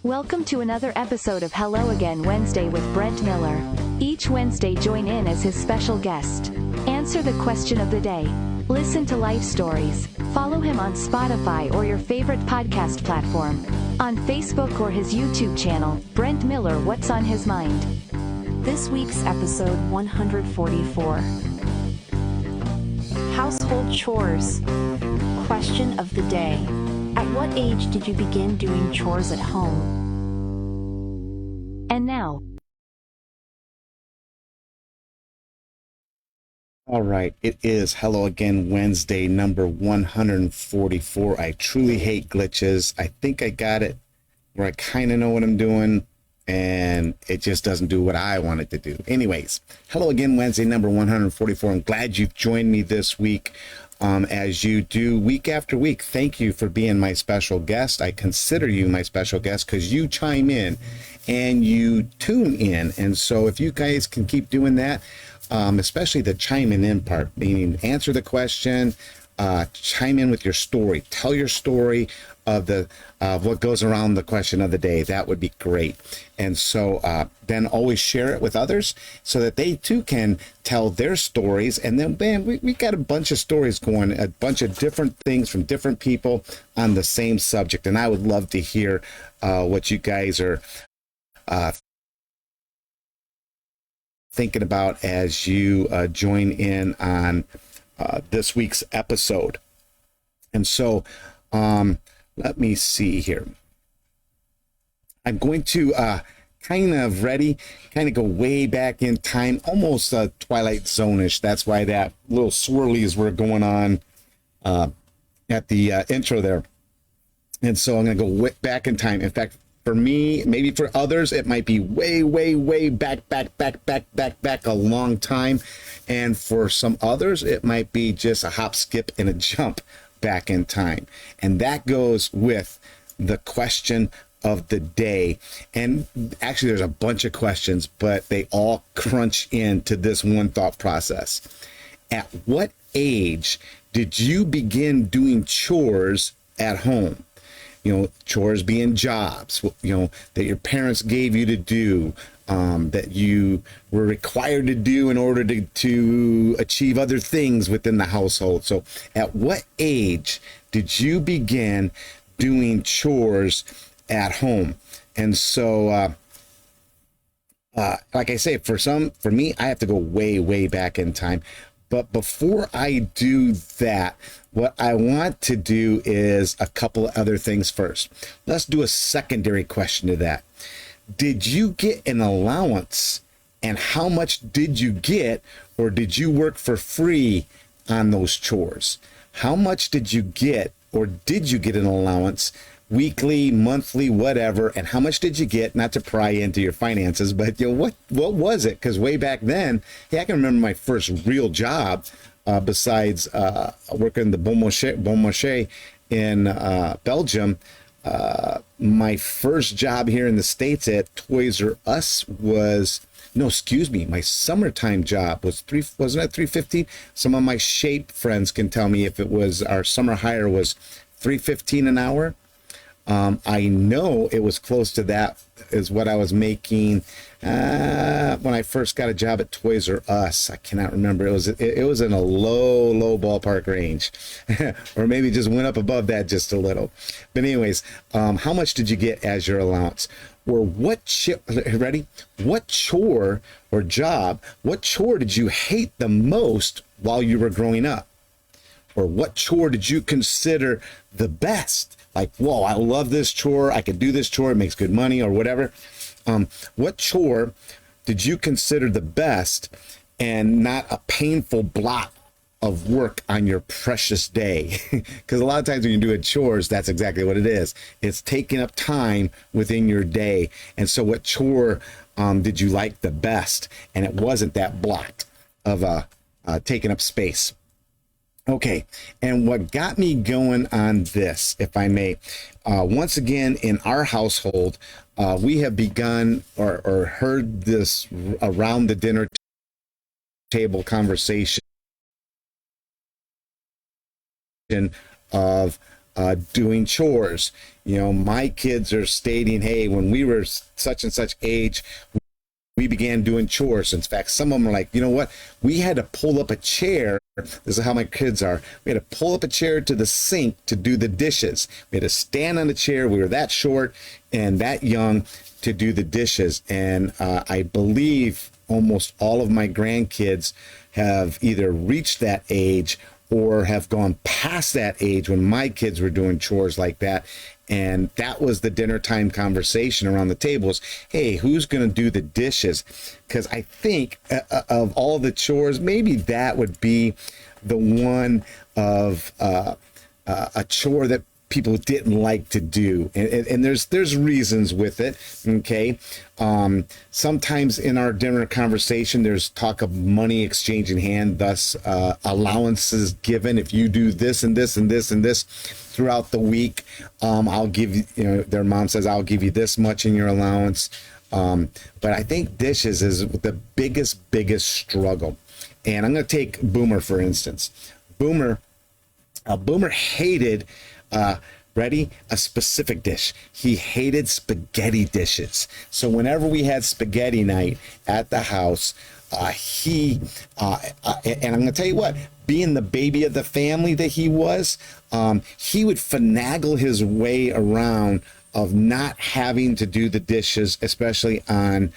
Welcome to another episode of Hello Again Wednesday with Brent Miller. Each Wednesday join in as his special guest. Answer the question of the day. Listen to life stories. Follow him on Spotify or your favorite podcast platform. On Facebook or his YouTube channel, Brent Miller What's on His Mind. This week's episode 144. Household chores. Question of the day. At what age did you begin doing chores at home? And now, all right, it is Hello Again Wednesday, number 144. I truly hate glitches. I think I got it where I kind of know what I'm doing, and it just doesn't do what I want it to do. Anyways, Hello Again Wednesday, number 144. I'm glad you've joined me this week. As you do week after week. Thank you for being my special guest. I consider you my special guest because you chime in and you tune in. And so if you guys can keep doing that, especially the chiming in part, meaning answer the question, chime in with your story, tell your story of what goes around the question of the day. That would be great. And so then always share it with others so that they too can tell their stories. And then, bam, we got a bunch of stories going, a bunch of different things from different people on the same subject. And I would love to hear what you guys are thinking about as you join in on this week's episode. And so let me see here. I'm going to kind of go way back in time, almost Twilight Zone-ish. That's why that little swirlies were going on at the intro there. And so I'm going to go back in time. In fact, for me, maybe for others, it might be way back a long time. And for some others, it might be just a hop, skip, and a jump back in time. And that goes with the question of the day. And actually, there's a bunch of questions, but they all crunch into this one thought process. At what age did you begin doing chores at home? You know, chores being jobs, you know, that your parents gave you to do, that you were required to do in order to achieve other things within the household. So at what age did you begin doing chores at home? And so, like I say, for me, I have to go way back in time. But before I do that, what I want to do is a couple of other things first. Let's do a secondary question to that. Did you get an allowance, and how much did you get, or did you work for free on those chores? How much did you get, or did you get an allowance, weekly, monthly, whatever, and how much did you get? Not to pry into your finances, but you know, what was it? Because way back then, I can remember my first real job, besides working the Bon Marché in Belgium. My first job here in the States at Toys R Us was, my summertime job was wasn't it $3.15? Some of my shape friends can tell me if it was, our summer hire was $3.15 an hour. I know it was close to that is what I was making when I first got a job at Toys R Us. I cannot remember. It was in a low ballpark range, or maybe just went up above that just a little. But anyways, how much did you get as your allowance? Or what chore or job? What chore did you hate the most while you were growing up? Or what chore did you consider the best? Like, whoa, I love this chore. I could do this chore. It makes good money or whatever. What chore did you consider the best and not a painful block of work on your precious day? Because a lot of times when you do chores, that's exactly what it is. It's taking up time within your day. And so what chore did you like the best? And it wasn't that block of taking up space. Okay, and what got me going on this, if I may, once again, in our household, we have begun or heard this around the dinner table conversation of doing chores. My kids are stating, hey, when we were such and such age, we began doing chores. In fact, some of them are like, you know what? We had to pull up a chair. This is how my kids are. We had to pull up a chair to the sink to do the dishes. We had to stand on the chair. We were that short and that young to do the dishes. And I believe almost all of my grandkids have either reached that age or have gone past that age when my kids were doing chores like that. And that was the dinner time conversation around the tables. Hey, who's going to do the dishes? Because I think of all the chores, maybe that would be the one of a chore that people didn't like to do. And there's reasons with it, okay? Sometimes in our dinner conversation, there's talk of money exchanging hand, thus allowances given. If you do this and this and this and this throughout the week, I'll give you, their mom says, I'll give you this much in your allowance. But I think dishes is the biggest struggle. And I'm going to take Boomer, for instance. Boomer hated, a specific dish. He hated spaghetti dishes. So whenever we had spaghetti night at the house, and I'm going to tell you what, being the baby of the family that he was, he would finagle his way around of not having to do the dishes, especially on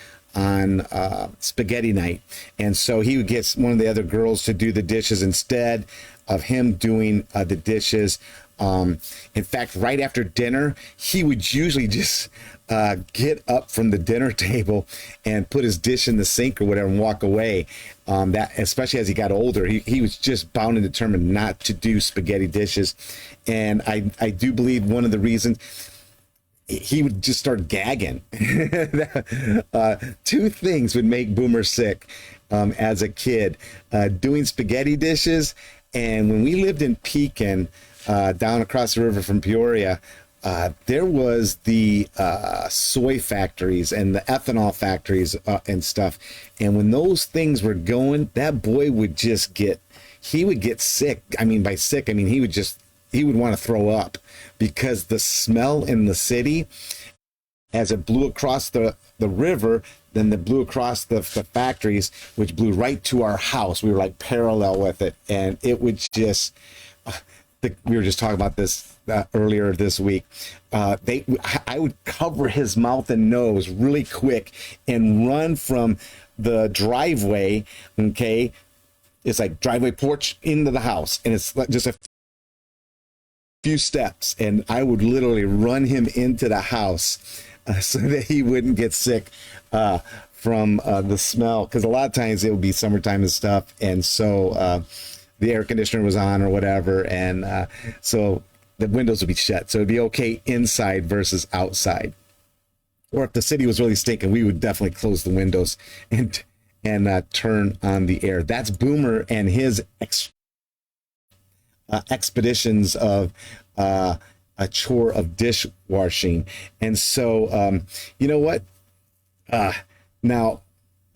spaghetti night. And so he would get one of the other girls to do the dishes instead of him doing the dishes. In fact, right after dinner, he would usually just get up from the dinner table and put his dish in the sink or whatever and walk away. That, especially as he got older, he was just bound and determined not to do spaghetti dishes. And I do believe one of the reasons, he would just start gagging. Two things would make Boomer sick as a kid, doing spaghetti dishes. And when we lived in Pekin, down across the river from Peoria, there was the soy factories and the ethanol factories and stuff. And when those things were going, that boy would just he would get sick. I mean, by sick, I mean, he would want to throw up, because the smell in the city, as it blew across the river, then it blew across the factories, which blew right to our house. We were like parallel with it. And it would just, we were just talking about this earlier this week. I would cover his mouth and nose really quick and run from the driveway. Okay. It's like driveway porch into the house. And it's just a few steps. And I would literally run him into the house so that he wouldn't get sick from the smell. Because a lot of times it would be summertime and stuff. And so the air conditioner was on or whatever. And so the windows would be shut. So it'd be okay inside versus outside. Or if the city was really stinking, we would definitely close the windows and turn on the air. That's Boomer and his expeditions of a chore of dishwashing. And so, you know what? Now,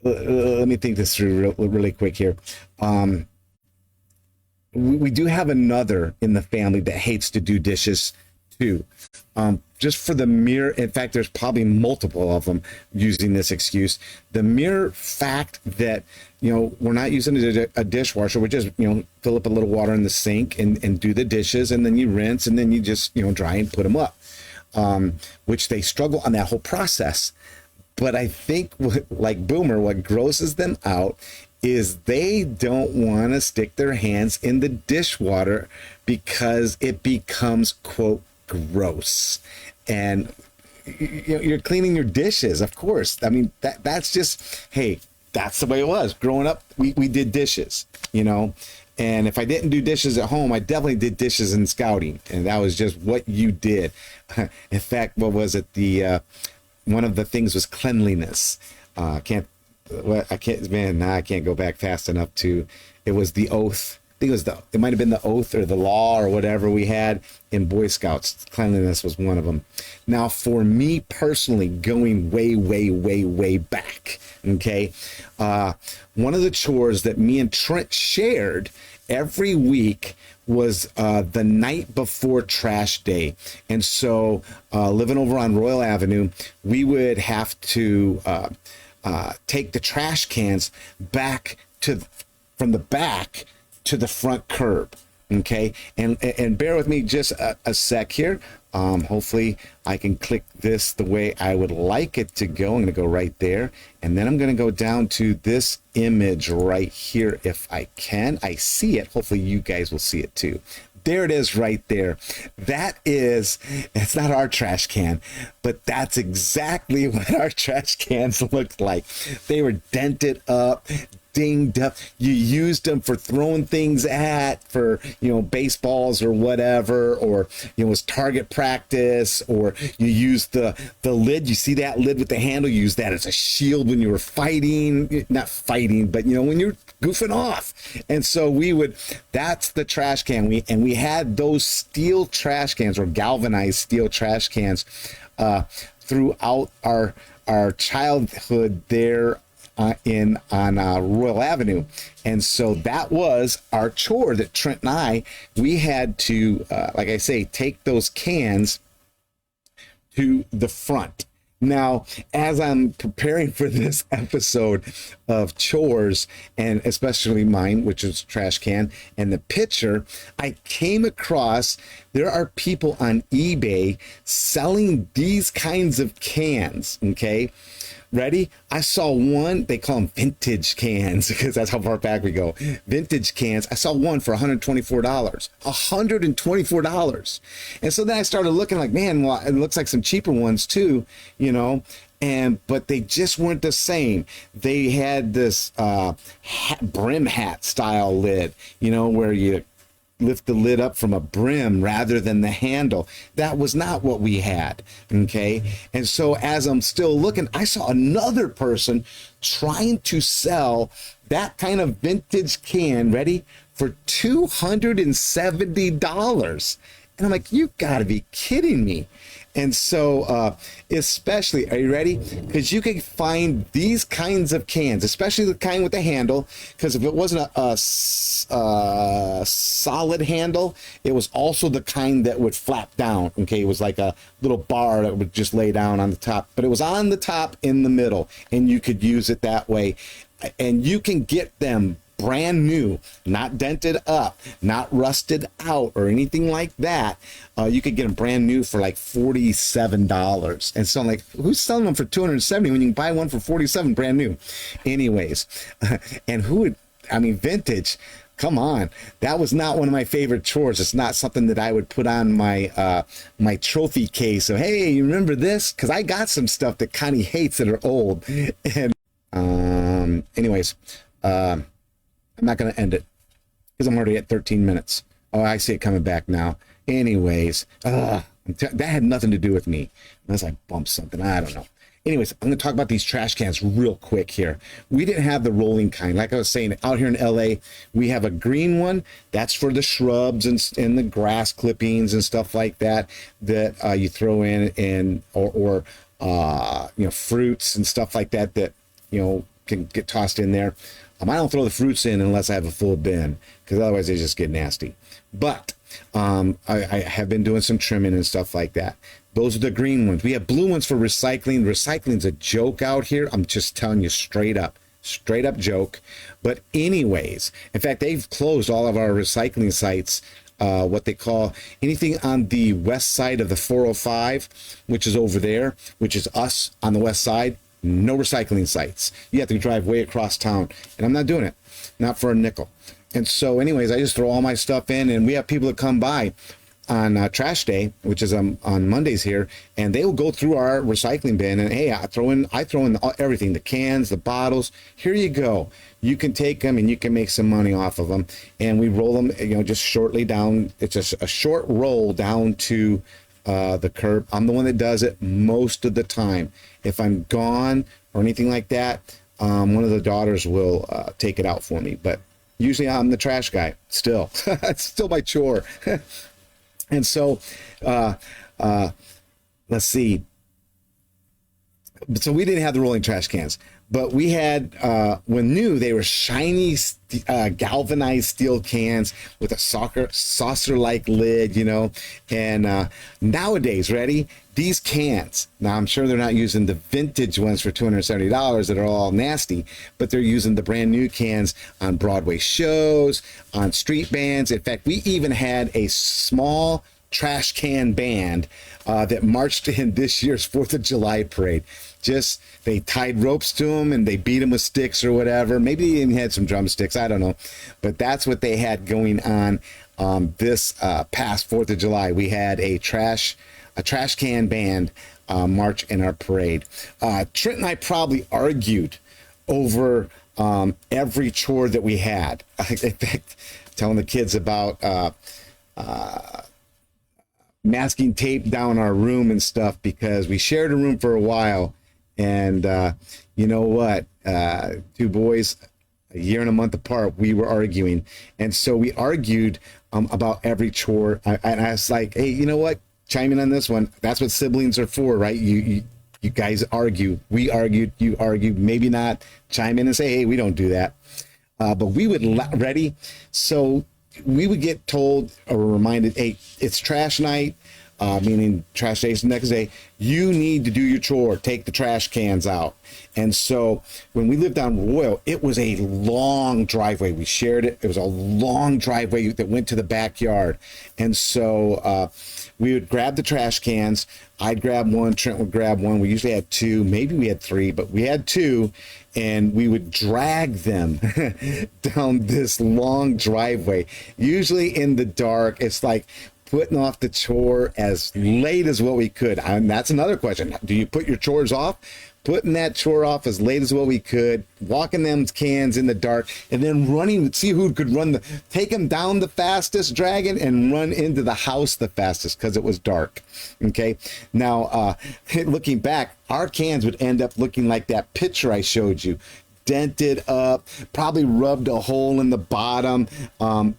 let me think this through really quick here. We do have another in the family that hates to do dishes too. Just for the mere, in fact, there's probably multiple of them using this excuse. The mere fact that, we're not using a dishwasher, we just, fill up a little water in the sink and do the dishes, and then you rinse, and then you just, dry and put them up, which they struggle on that whole process. But I think, like Boomer, what grosses them out is they don't want to stick their hands in the dishwater because it becomes, quote, gross. And you're cleaning your dishes, of course. I mean, that's just, hey, that's the way it was. Growing up, we did dishes, And if I didn't do dishes at home, I definitely did dishes in scouting. And that was just what you did. In fact, what was it? One of the things was cleanliness. I can't go back fast enough it was the oath. I think it might have been the oath or the law or whatever we had in Boy Scouts. Cleanliness was one of them. Now, for me personally, going way, way, way, way back, okay, one of the chores that me and Trent shared every week was the night before trash day. And so living over on Royal Avenue, we would have to take the trash cans back from the back to the front curb. Okay, and bear with me just a sec here. Hopefully I can click this the way I would like it to go. I'm going to go right there, and then I'm going to go down to this image right here if I can. I see it. Hopefully you guys will see it too. There it is right there. It's not our trash can, but that's exactly what our trash cans looked like. They were dented up, dinged up. You used them for throwing things for baseballs or whatever, or it was target practice, or you used the lid. You see that lid with the handle? You used that as a shield when you were not fighting, but when you're goofing off. And so that's the trash can. We had those steel trash cans, or galvanized steel trash cans, throughout our childhood there on Royal Avenue. And so that was our chore that Trent and we had to, like I say, take those cans to the front. Now, as I'm preparing for this episode of Chores, and especially mine, which is trash can, and the picture, I came across, there are people on eBay selling these kinds of cans, okay? Ready? I saw one, they call them vintage cans because that's how far back we go. Vintage cans. I saw one for $124. $124. And so then I started looking like, man, well, it looks like some cheaper ones too, but they just weren't the same. They had this brim hat style lid, where you lift the lid up from a brim rather than the handle. That was not what we had. Okay. And so as I'm still looking, I saw another person trying to sell that kind of vintage can, ready, for $270. And I'm like, you gotta be kidding me. And so, especially, are you ready? Because you can find these kinds of cans, especially the kind with the handle, because if it wasn't a solid handle, it was also the kind that would flap down. Okay, it was like a little bar that would just lay down on the top, but it was on the top in the middle, and you could use it that way. And you can get them brand new, not dented up, not rusted out or anything like that. You could get them brand new for like $47. And so I'm like, who's selling them for $270 when you can buy one for $47 brand new? Anyways, and vintage, come on. That was not one of my favorite chores. It's not something that I would put on my my trophy case. So, hey, you remember this? Because I got some stuff that Connie hates that are old. And anyways, I'm not going to end it because I'm already at 13 minutes. Oh, I see it coming back now. Anyways, that had nothing to do with me unless I bumped something. I don't know. Anyways, I'm going to talk about these trash cans real quick here. We didn't have the rolling kind. Like I was saying, out here in LA, we have a green one. That's for the shrubs and the grass clippings and stuff like that you throw in or fruits and stuff like that can get tossed in there. I don't throw the fruits in unless I have a full bin, because otherwise they just get nasty. But I have been doing some trimming and stuff like that. Those are the green ones. We have blue ones for recycling. Recycling's a joke out here. I'm just telling you straight up joke. But anyways, in fact, they've closed all of our recycling sites. What they call anything on the west side of the 405, which is over there, which is us on the west side. No recycling sites. You have to drive way across town, and I'm not doing it, not for a nickel. And so anyways, I just throw all my stuff in, and we have people that come by on trash day, which is on Mondays here, and they will go through our recycling bin, and hey, I throw in everything, the cans, the bottles. Here you go. You can take them and you can make some money off of them. And we roll them, just shortly down. It's a short roll down to the curb. I'm the one that does it most of the time. If I'm gone or anything like that, one of the daughters will take it out for me. But usually I'm the trash guy still. It's still my chore. And so let's see. So we didn't have the rolling trash cans. But we had, when new, they were shiny, galvanized steel cans with a saucer-like lid, you know. And nowadays, ready? These cans, now I'm sure they're not using the vintage ones for $270 that are all nasty, but they're using the brand new cans on Broadway shows, on street bands. In fact, we even had a small trash can band that marched in this year's 4th of July parade. Just, they tied ropes to them and they beat them with sticks or whatever. Maybe they even had some drumsticks, I don't know. But that's what they had going on this past 4th of July. We had a trash can band march in our parade. Trent and I probably argued over every chore that we had. In fact, telling the kids about masking tape down our room and stuff, because we shared a room for a while. And you know what? Two boys, a year and a month apart, we were arguing. And so we argued about every chore. And I was like, hey, you know what? Chime in on this one. That's what siblings are for, right? You guys argue. We argued. You argued. Maybe not. Chime in and say, hey, we don't do that. But we would, ready? So we would get told or reminded, hey, it's trash night. Meaning trash days the next day, you need to do your chore, take the trash cans out. And so when we lived on Royal, it was a long driveway. We shared it. It was a long driveway that went to the backyard. And so we would grab the trash cans. I'd grab one, Trent would grab one. We usually had two, maybe we had three, but we had two. And we would drag them down this long driveway, usually in the dark. It's like putting off the chore as late as what we could. And that's another question. Do you put your chores off? Putting that chore off as late as what we could, walking them cans in the dark, and then running, see who could take them down the fastest, dragging, and run into the house the fastest because it was dark. Okay. Now, looking back, our cans would end up looking like that picture I showed you. Dented up, probably rubbed a hole in the bottom,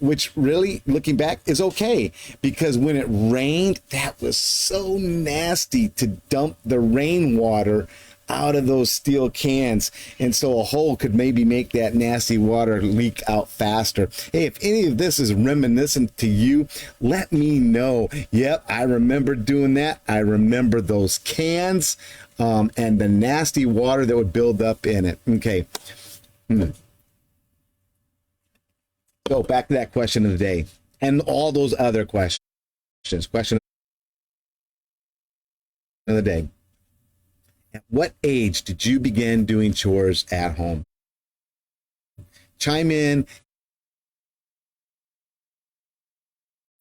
which really, looking back, is okay, because when it rained, that was so nasty to dump the rainwater out of those steel cans, and so a hole could maybe make that nasty water leak out faster. Hey, if any of this is reminiscent to you, let me know. Yep, I remember doing that. I remember those cans and the nasty water that would build up in it. Okay. So back to that question of the day and all those other questions. Question of the day. At what age did you begin doing chores at home? Chime in.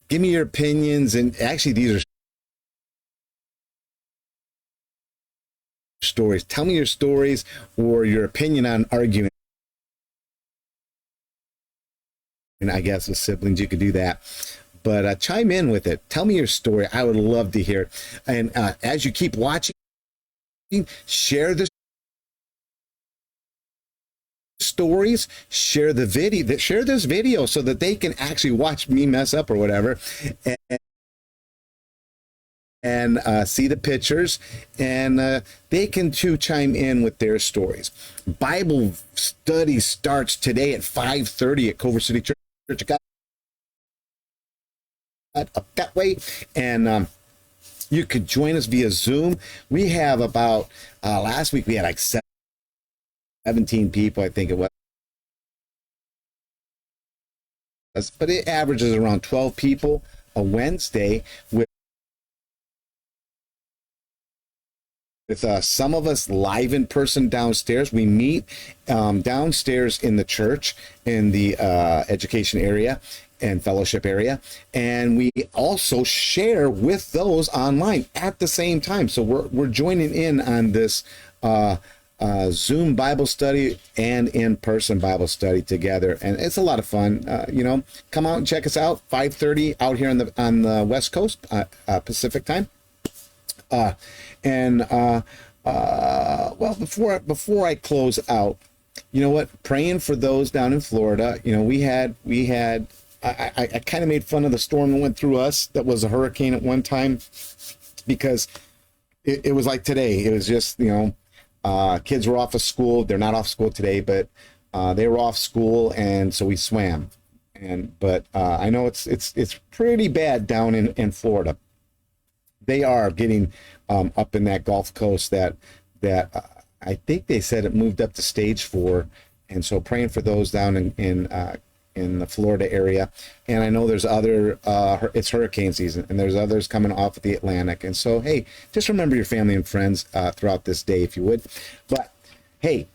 Give me your opinions. And actually, these are stories. Tell me your stories or your opinion on arguing. And I guess with siblings, you could do that. But chime in with it. Tell me your story. I would love to hear it. And as you keep watching, share the stories, share the video, share this video so that they can actually watch me mess up or whatever, and see the pictures, and they can too chime in with their stories. Bible study starts today at 5:30 at Culver City Church. Up that way, and you could join us via Zoom. We have about, last week we had like 17 people, I think it was. But it averages around 12 people a Wednesday with some of us live in person downstairs. We meet downstairs in the church in the education area and fellowship area, and we also share with those online at the same time. So we're joining in on this Zoom Bible study and in-person Bible study together, and it's a lot of fun. Come out and check us out. 5:30 out here on the West Coast, Pacific time. Well, before I close out, you know what? Praying for those down in Florida. We had. I kind of made fun of the storm that went through us. That was a hurricane at one time, because it was like today. It was just, Kids were off of school. They're not off school today, but they were off school, and so we swam. But I know it's pretty bad down in Florida. They are getting up in that Gulf Coast that I think they said it moved up to stage 4, and so praying for those down in the Florida area. And I know there's other it's hurricane season, and there's others coming off of the Atlantic. And so hey, just remember your family and friends throughout this day, if you would. But hey,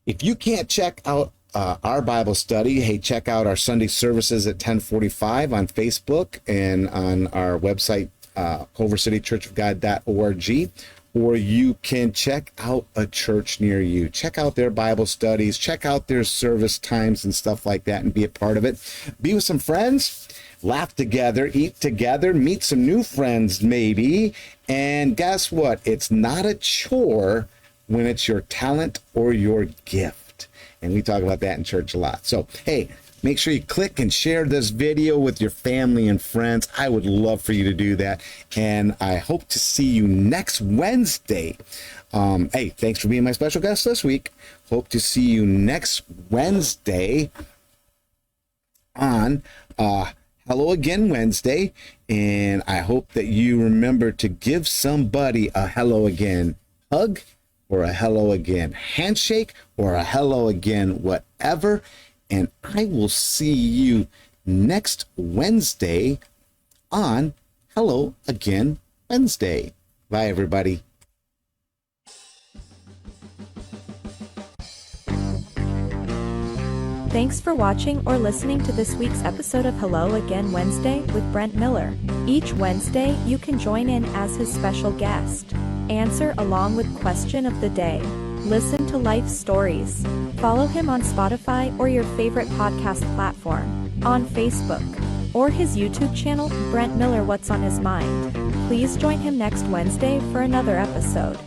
if you can't check out our Bible study, hey, check out our Sunday services at 10:45 on Facebook and on our website, culvercitychurchofgod.org, or you can check out a church near you. Check out their Bible studies, check out their service times and stuff like that, and be a part of it. Be with some friends, laugh together, eat together, meet some new friends maybe, and guess what? It's not a chore when it's your talent or your gift. And we talk about that in church a lot. So, hey, make sure you click and share this video with your family and friends. I would love for you to do that. And I hope to see you next Wednesday. Hey, thanks for being my special guest this week. Hope to see you next Wednesday on Hello Again Wednesday. And I hope that you remember to give somebody a hello again hug, or a hello again handshake, or a hello again whatever. And I will see you next Wednesday on Hello Again Wednesday. Bye, everybody. Thanks for watching or listening to this week's episode of Hello Again Wednesday with Brent Miller. Each Wednesday, you can join in as his special guest. Answer along with question of the day. Listen to life stories. Follow him on Spotify or your favorite podcast platform, on Facebook, or his YouTube channel, Brent Miller What's on His Mind. Please join him next Wednesday for another episode.